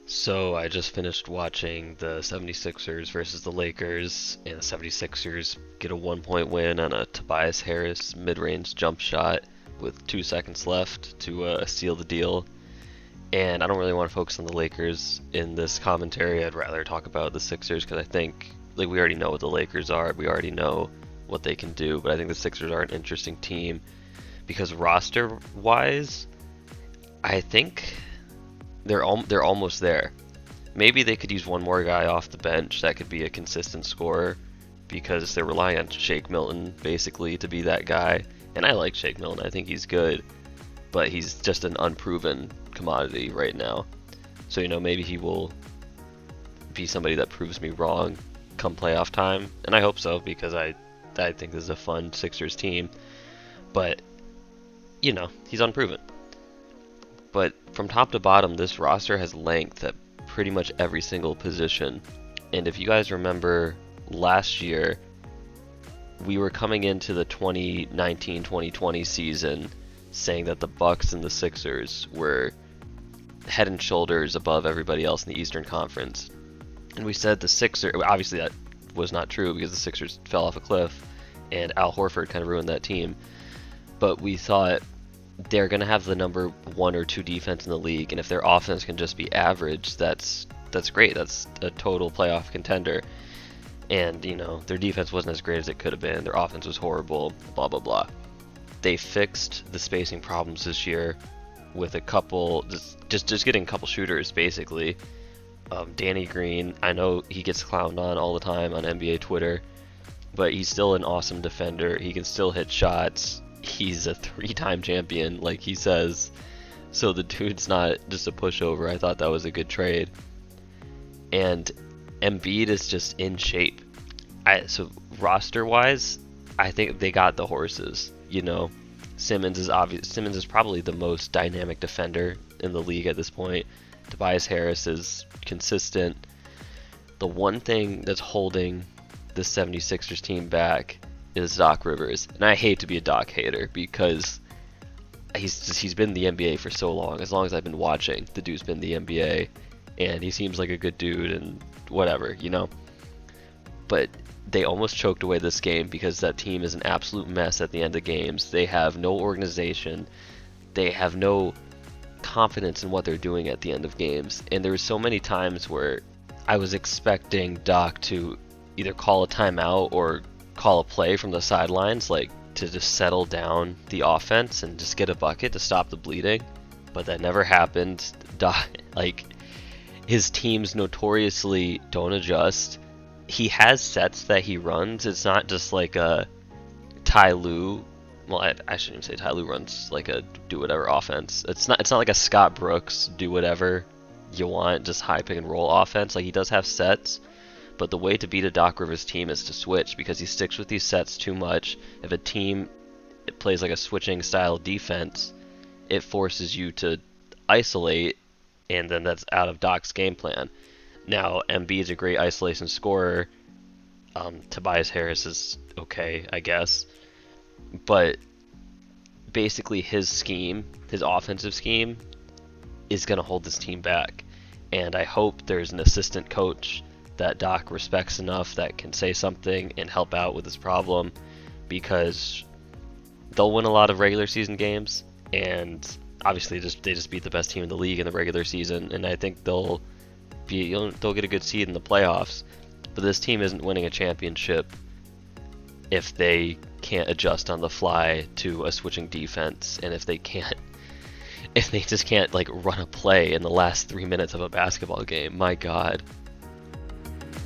So I just finished watching the 76ers versus the Lakers, and the 76ers get a 1 point win on a Tobias Harris mid-range jump shot with 2 seconds left to seal the deal. And I don't really want to focus on the Lakers in this commentary. I'd rather talk about the Sixers because I think like we already know what the Lakers are. We already know what they can do, but I think the Sixers are an interesting team because roster-wise, I think they're almost there. Maybe they could use one more guy off the bench that could be a consistent scorer because they're relying on Shake Milton basically to be that guy. And I like Shake Milton. I think he's good, but he's just an unproven commodity right now. So maybe he will be somebody that proves me wrong come playoff time, and I hope so because I think this is a fun Sixers team. But he's unproven. But from top to bottom, this roster has length at pretty much every single position. And if you guys remember last year, we were coming into the 2019-2020 season saying that the Bucks and the Sixers were head and shoulders above everybody else in the Eastern Conference. And we said the Sixers, obviously that was not true because the Sixers fell off a cliff and Al Horford kind of ruined that team. But we thought they're going to have the number one or two defense in the league, and if their offense can just be average, that's great. That's a total playoff contender. And their defense wasn't as great as it could have been. Their offense was horrible. Blah blah blah. They fixed the spacing problems this year with a couple, just getting a couple shooters basically. Danny Green, I know he gets clowned on all the time on NBA Twitter, but he's still an awesome defender. He can still hit shots. He's a 3-time champion, like he says. So the dude's not just a pushover. I thought that was a good trade. And Embiid is just in shape. So roster-wise, I think they got the horses. Simmons is obvious. Simmons is probably the most dynamic defender in the league at this point. Tobias Harris is consistent. The one thing that's holding the 76ers team back is Doc Rivers. And I hate to be a Doc hater because he's been in the NBA for so long. As long as I've been watching, the dude's been in the NBA, and he seems like a good dude and whatever. But they almost choked away this game because that team is an absolute mess at the end of games. They have no organization. They have no confidence in what they're doing at the end of games. And there were so many times where I was expecting Doc to either call a timeout or call a play from the sidelines, like to just settle down the offense and just get a bucket to stop the bleeding. But that never happened. Doc, his teams notoriously don't adjust. He has sets that he runs. It's not just like a Ty Lue. Well, I shouldn't even say Ty Lue runs like a do whatever offense. It's not like a Scott Brooks do whatever you want, just high pick and roll offense. Like, he does have sets, but the way to beat a Doc Rivers team is to switch because he sticks with these sets too much. If a team plays like a switching style defense, it forces you to isolate, and then that's out of Doc's game plan. Now, Embiid's a great isolation scorer. Tobias Harris is okay, I guess. But basically his scheme, his offensive scheme, is going to hold this team back. And I hope there's an assistant coach that Doc respects enough that can say something and help out with this problem, because they'll win a lot of regular season games, and obviously they just beat the best team in the league in the regular season, and I think they'll get a good seed in the playoffs. But this team isn't winning a championship if they can't adjust on the fly to a switching defense, and if they just can't like run a play in the last 3 minutes of a basketball game. My God.